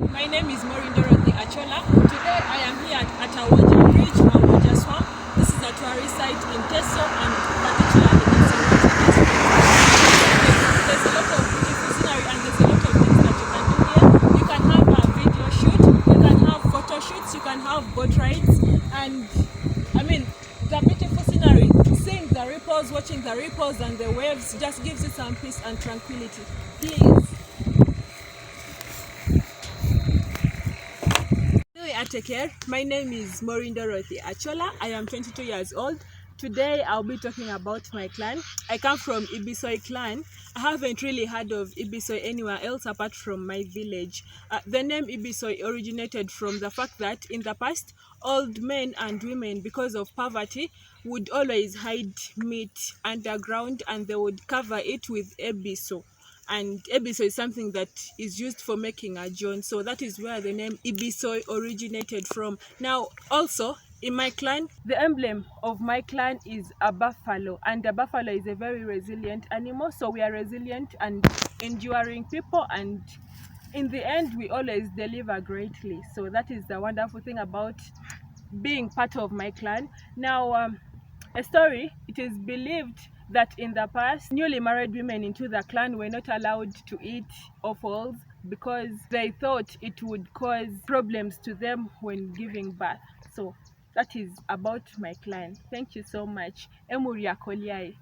My name is Maureen Dorothy Achola. Today I am here at Awoja Bridge, Awoja's farm. This is a tourist site in Teso and particularly in Soroti district. There's a lot of beautiful scenery and there's a lot of things that you can do here. You can have a video shoot, you can have photo shoots, you can have boat rides, and the beautiful scenery, seeing the ripples, watching the ripples and the waves just gives you some peace and tranquility. Please. Take care. My name is Maureen Dorothy Achola. I am 22 years old. Today I'll be talking about my clan. I come from Ibisoi clan. I haven't really heard of Ibisoi anywhere else apart from my village. The name Ibisoi originated from the fact that in the past, old men and women, because of poverty, would always hide meat underground and they would cover it with ebiso. And ebiso is something that is used for making a john, so that is where the name Ibisoi originated from. Now also in my clan, the emblem of my clan is a buffalo, and a buffalo is a very resilient animal, so we are resilient and enduring people, and in the end we always deliver greatly. So that is the wonderful thing about being part of my clan. Now a story, it is believed that in the past, newly married women into the clan were not allowed to eat offals because they thought it would cause problems to them when giving birth. So that is about my clan. Thank you so much. Emuria Koliai.